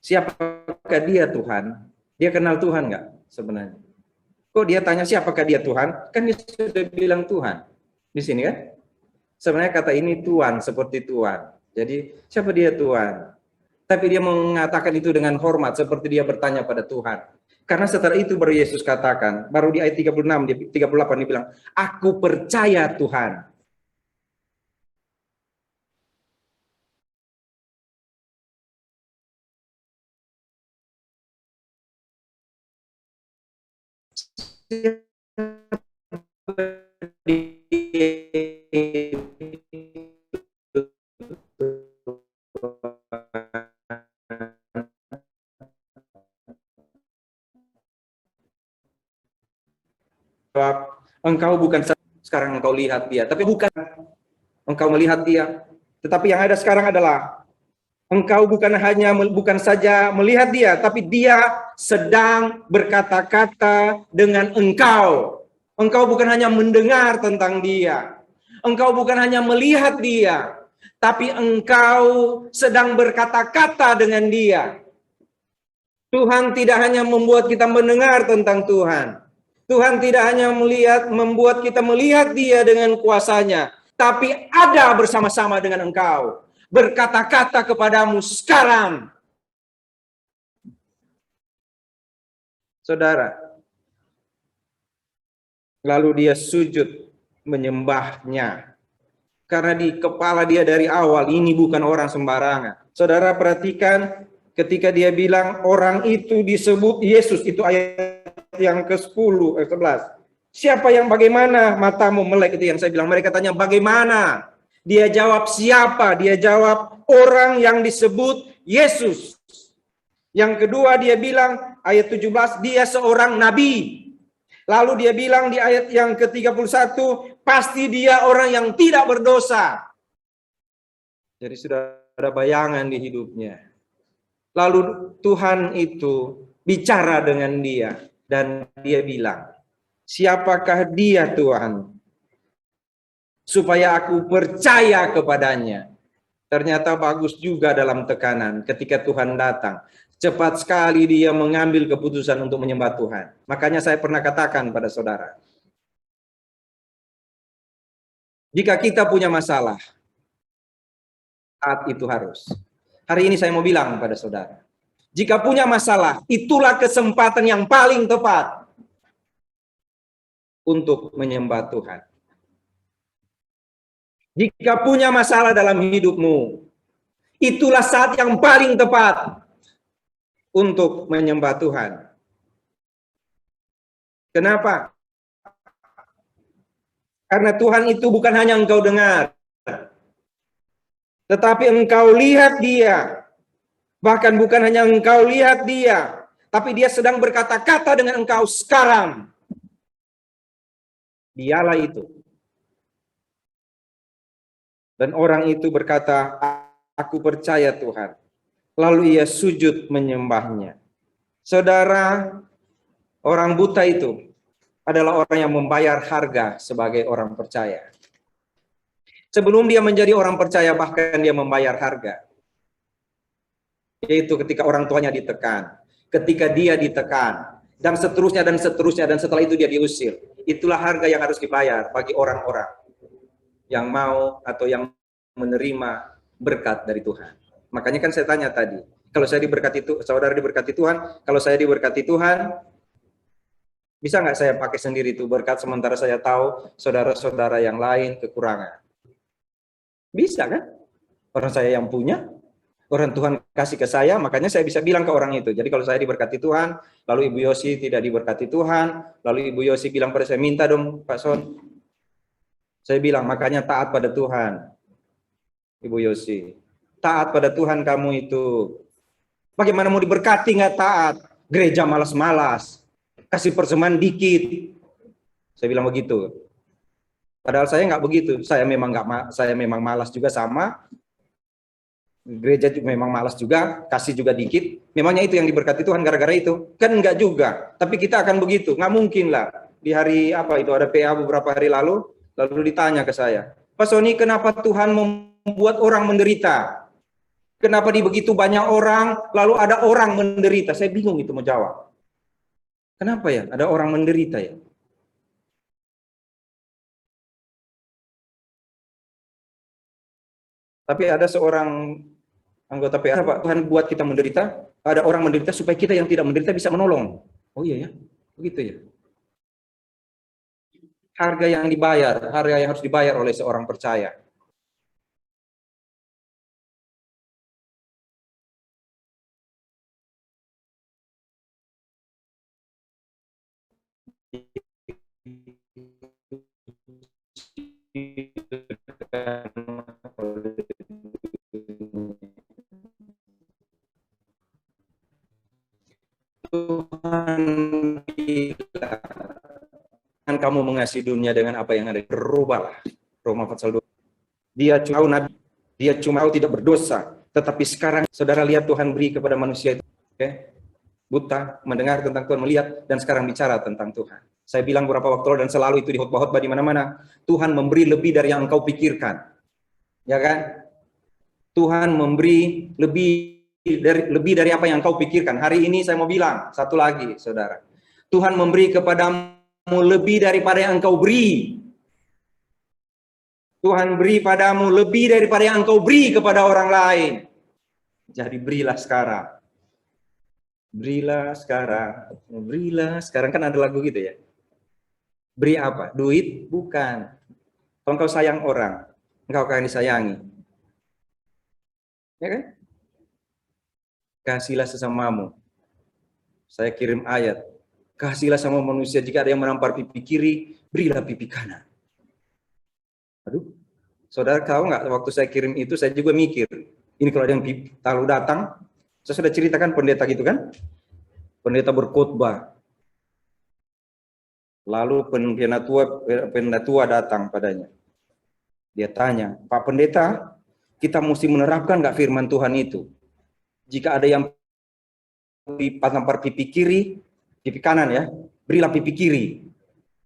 siapakah dia Tuhan? Dia kenal Tuhan nggak sebenarnya? Kok dia tanya siapakah dia Tuhan? Kan dia sudah bilang Tuhan. Di sini kan? Sebenarnya kata ini Tuhan, seperti Tuhan. Jadi siapa dia Tuhan? Tapi dia mengatakan itu dengan hormat, seperti dia bertanya pada Tuhan. Karena setelah itu baru Yesus katakan, baru di ayat 36, 38 dia bilang, aku percaya Tuhan. Engkau bukan sekarang engkau lihat dia, tapi bukan engkau melihat dia, tetapi yang ada sekarang adalah engkau bukan saja melihat dia, tapi dia sedang berkata-kata dengan engkau. Engkau bukan hanya mendengar tentang dia, engkau bukan hanya melihat dia, tapi engkau sedang berkata-kata dengan dia. Tuhan tidak hanya membuat kita mendengar tentang Tuhan. Tuhan tidak hanya membuat kita melihat dia dengan kuasanya, tapi ada bersama-sama dengan engkau. Berkata-kata kepadamu sekarang. Saudara, lalu dia sujud menyembahnya. Karena di kepala dia dari awal, ini bukan orang sembarangan. Saudara perhatikan ketika dia bilang orang itu disebut Yesus, itu ayat yang ke-10, 11. Siapa yang bagaimana matamu melek, itu yang saya bilang. Mereka tanya bagaimana? Dia jawab siapa? Dia jawab orang yang disebut Yesus. Yang kedua dia bilang ayat 17 dia seorang nabi. Lalu dia bilang di ayat yang ke-31 pasti dia orang yang tidak berdosa. Jadi sudah ada bayangan di hidupnya. Lalu Tuhan itu bicara dengan dia dan dia bilang, siapakah dia Tuhan? Supaya aku percaya kepadanya. Ternyata bagus juga dalam tekanan ketika Tuhan datang. Cepat sekali dia mengambil keputusan untuk menyembah Tuhan. Makanya saya pernah katakan pada saudara, jika kita punya masalah, saat itu harus. Hari ini saya mau bilang pada saudara, jika punya masalah, itulah kesempatan yang paling tepat untuk menyembah Tuhan. Jika punya masalah dalam hidupmu, itulah saat yang paling tepat untuk menyembah Tuhan. Kenapa? Karena Tuhan itu bukan hanya engkau dengar, tetapi engkau lihat dia. Bahkan bukan hanya engkau lihat dia, tapi dia sedang berkata-kata dengan engkau sekarang. Dialah itu. Dan orang itu berkata, aku percaya Tuhan. Lalu ia sujud menyembahnya. Saudara, orang buta itu adalah orang yang membayar harga sebagai orang percaya. Sebelum dia menjadi orang percaya, bahkan dia membayar harga. Yaitu ketika orang tuanya ditekan, ketika dia ditekan, dan seterusnya, dan seterusnya, dan setelah itu dia diusir. Itulah harga yang harus dibayar bagi orang-orang yang mau atau yang menerima berkat dari Tuhan. Makanya kan saya tanya tadi, kalau saya diberkati Tuhan, saudara diberkati Tuhan, kalau saya diberkati Tuhan, bisa nggak saya pakai sendiri itu berkat sementara saya tahu saudara-saudara yang lain kekurangan? Bisa kan? Orang saya yang punya, orang Tuhan kasih ke saya, makanya saya bisa bilang ke orang itu. Jadi kalau saya diberkati Tuhan, lalu Ibu Yosi tidak diberkati Tuhan, lalu Ibu Yosi bilang pada saya, minta dong Pak Son. Saya bilang, makanya taat pada Tuhan. Ibu Yosi, taat pada Tuhan kamu itu. Bagaimana mau diberkati nggak taat? Gereja malas-malas, kasih persembahan dikit. Saya bilang begitu. Padahal saya nggak begitu. Saya memang malas juga sama. Gereja memang malas juga, kasih juga dikit. Memangnya itu yang diberkati Tuhan gara-gara itu? Kan enggak juga. Tapi kita akan begitu. Nggak mungkin lah. Di hari apa itu ada PA beberapa hari lalu ditanya ke saya, Pak Sony, kenapa Tuhan membuat orang menderita? Kenapa di begitu banyak orang, lalu ada orang menderita? Saya bingung itu mau jawab. Kenapa ya ada orang menderita ya? Tapi ada seorang anggota PA, Pak, Tuhan buat kita menderita, ada orang menderita supaya kita yang tidak menderita bisa menolong. Oh iya ya, begitu ya. Harga yang dibayar, harga yang harus dibayar oleh seorang percaya. Tuhan bilang, kamu mengasihi dunia dengan apa yang ada, berubahlah. Roma pasal 2. Dia cuma nabi, dia cuma tidak berdosa, tetapi sekarang saudara lihat Tuhan beri kepada manusia itu, buta, mendengar tentang Tuhan, melihat, dan sekarang bicara tentang Tuhan. Saya bilang beberapa waktu lalu dan selalu itu di khotbah-khotbah di mana-mana, Tuhan memberi lebih dari yang engkau pikirkan. Ya kan? Tuhan memberi lebih dari apa yang engkau pikirkan. Hari ini saya mau bilang satu lagi, saudara. Tuhan memberi kepadamu lebih daripada yang engkau beri. Tuhan beri padamu lebih daripada yang engkau beri kepada orang lain. Jadi berilah sekarang. Berilah sekarang. Berilah sekarang, kan ada lagu gitu ya. Beri apa? Duit? Bukan. Kalau engkau sayang orang, engkau akan disayangi. Ya kan? Kasihlah sesamamu. Saya kirim ayat. Kasihlah sama manusia, jika ada yang menampar pipi kiri, berilah pipi kanan. Aduh, saudara tahu nggak, waktu saya kirim itu saya juga mikir, ini kalau ada yang lalu datang, saya sudah ceritakan pendeta gitu kan, pendeta berkhotbah, lalu pendatua datang padanya, dia tanya, Pak Pendeta, kita mesti menerapkan nggak firman Tuhan itu? Jika ada yang nampar pipi kiri, pipi kanan ya, berilah pipi kiri.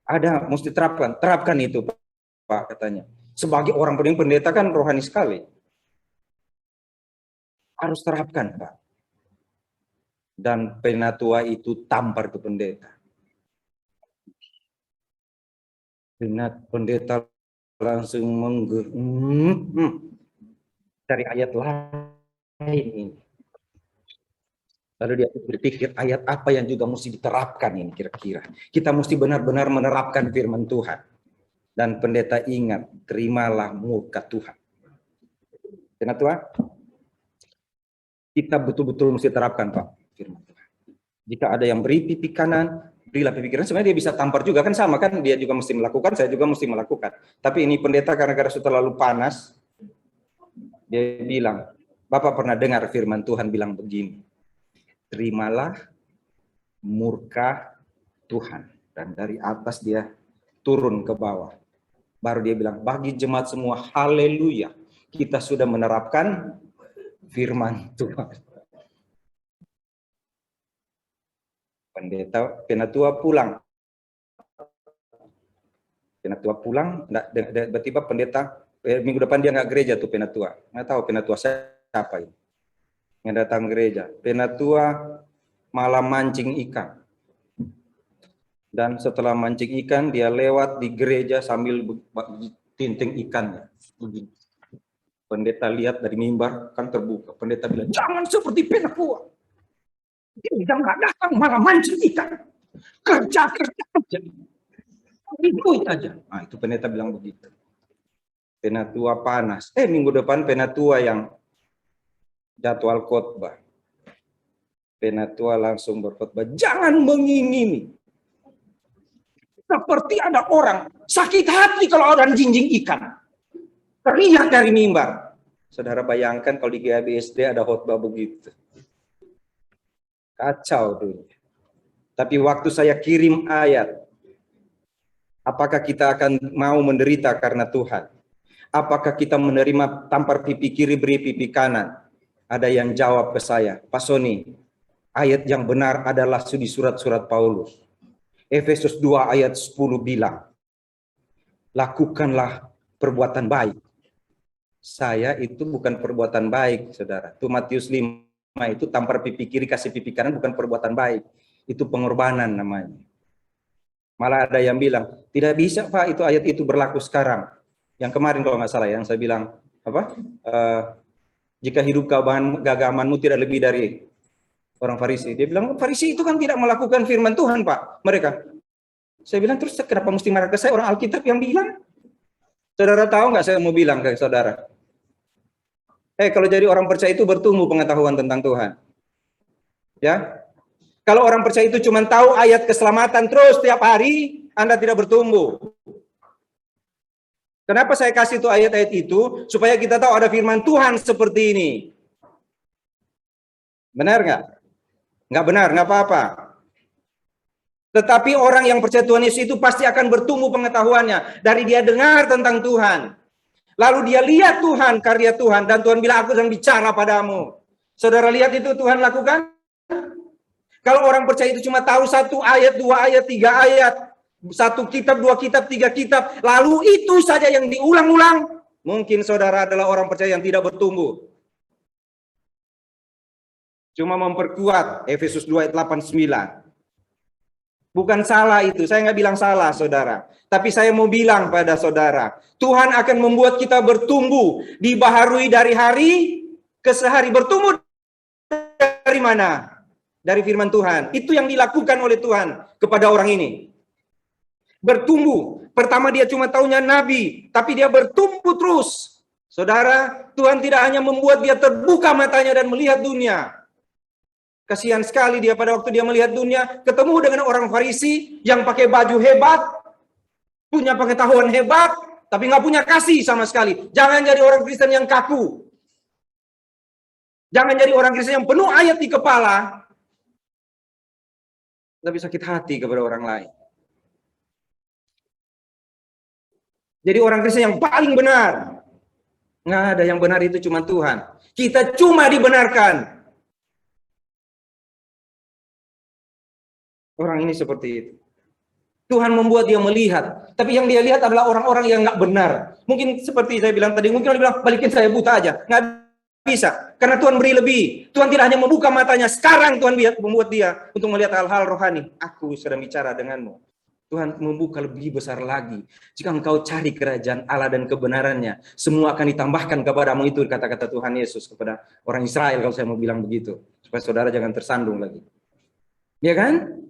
Ada, mesti terapkan itu Pak, katanya. Sebagai orang pendeta kan rohani sekali. Harus terapkan, Pak. Dan penatua itu tampar ke pendeta. Pendeta langsung dari ayat lain ini. Lalu dia berpikir, ayat apa yang juga mesti diterapkan ini kira-kira. Kita mesti benar-benar menerapkan firman Tuhan. Dan pendeta ingat, terimalah murka Tuhan. Penatua, kita betul-betul mesti terapkan, Pak, firman Tuhan. Jika ada yang beri pipi kanan, berilah pipi kiri. Sebenarnya dia bisa tampar juga, kan sama kan, dia juga mesti melakukan, saya juga mesti melakukan. Tapi ini pendeta karena sudah terlalu panas, dia bilang, Bapak pernah dengar firman Tuhan bilang begini, terimalah murka Tuhan. Dan dari atas dia turun ke bawah. Baru dia bilang, bagi jemaat semua, haleluya, kita sudah menerapkan firman Tuhan. Penatua pulang. Penatua pulang, tiba-tiba pendeta, minggu depan dia nggak gereja tuh penatua. Nggak tahu penatua siapa ini. Yang datang gereja. Penatua malah mancing ikan. Dan setelah mancing ikan, dia lewat di gereja sambil tinting ikannya. Pendeta lihat dari mimbar, kan terbuka. Pendeta bilang, jangan seperti penatua. Dia nggak datang, malah mancing ikan. Kerja aja. Ikut aja. Nah, itu pendeta bilang begitu. Penatua panas. Minggu depan penatua yang jadwal khotbah. Penatua langsung berkhotbah, jangan mengingini. Seperti ada orang sakit hati kalau orang jinjing ikan. Teriak dari mimbar. Saudara bayangkan kalau di GABSD ada khotbah begitu. Kacau dunia. Tapi waktu saya kirim ayat, apakah kita akan mau menderita karena Tuhan? Apakah kita menerima tampar pipi kiri beri pipi kanan? Ada yang jawab ke saya, Pak Sony, ayat yang benar adalah di surat-surat Paulus. Efesus 2 ayat 10 bilang, lakukanlah perbuatan baik. saya itu bukan perbuatan baik, saudara. Itu Matius 5 itu tampar pipi kiri kasih pipi kanan bukan perbuatan baik. Itu pengorbanan namanya. Malah ada yang bilang, tidak bisa Pak itu ayat itu berlaku sekarang. Yang kemarin kalau nggak salah yang saya bilang, apa? Jika hidup keagamanmu tidak lebih dari orang Farisi. Dia bilang, Farisi itu kan tidak melakukan firman Tuhan Pak, mereka. Saya bilang, terus kenapa mesti marah ke saya? Orang Alkitab yang bilang. Saudara tahu nggak saya mau bilang ke saudara? Kalau jadi orang percaya itu bertumbuh pengetahuan tentang Tuhan. Ya, kalau orang percaya itu cuma tahu ayat keselamatan terus tiap hari, Anda tidak bertumbuh. Kenapa saya kasih itu ayat-ayat itu? Supaya kita tahu ada firman Tuhan seperti ini. Benar nggak? Nggak benar, nggak apa-apa. Tetapi orang yang percaya Tuhan Yesus itu pasti akan bertumbuh pengetahuannya. Dari dia dengar tentang Tuhan. Lalu dia lihat Tuhan, karya Tuhan. Dan Tuhan bilang, aku sedang bicara padamu. Saudara lihat itu Tuhan lakukan? Kalau orang percaya itu cuma tahu 1 ayat, 2 ayat, 3 ayat. 1 kitab, 2 kitab, 3 kitab. Lalu itu saja yang diulang-ulang. Mungkin saudara adalah orang percaya yang tidak bertumbuh. Cuma memperkuat Efesus 2 ayat 8-9. Bukan salah itu, saya nggak bilang salah saudara. Tapi saya mau bilang pada saudara, Tuhan akan membuat kita bertumbuh, dibaharui dari hari ke sehari. Bertumbuh dari mana? Dari firman Tuhan. Itu yang dilakukan oleh Tuhan kepada orang ini. Bertumbuh. Pertama dia cuma taunya nabi, tapi dia bertumbuh terus. Saudara, Tuhan tidak hanya membuat dia terbuka matanya dan melihat dunia. Kasihan sekali dia pada waktu dia melihat dunia, ketemu dengan orang Farisi yang pakai baju hebat, punya pengetahuan hebat, tapi nggak punya kasih sama sekali. Jangan jadi orang Kristen yang kaku. Jangan jadi orang Kristen yang penuh ayat di kepala, tapi sakit hati kepada orang lain. Jadi orang Kristen yang paling benar. Nggak ada yang benar, itu cuma Tuhan. Kita cuma dibenarkan. Orang ini seperti itu. Tuhan membuat dia melihat. Tapi yang dia lihat adalah orang-orang yang nggak benar. Mungkin seperti saya bilang tadi, mungkin dia bilang, balikin saya buta aja. Nggak bisa. Karena Tuhan beri lebih. Tuhan tidak hanya membuka matanya. Sekarang Tuhan membuat dia untuk melihat hal-hal rohani. Aku sedang bicara denganmu. Tuhan membuka lebih besar lagi. Jika engkau cari kerajaan Allah dan kebenarannya, semua akan ditambahkan kepadamu. Itu kata-kata Tuhan Yesus kepada orang Israel, kalau saya mau bilang begitu. Supaya saudara jangan tersandung lagi. Ya kan?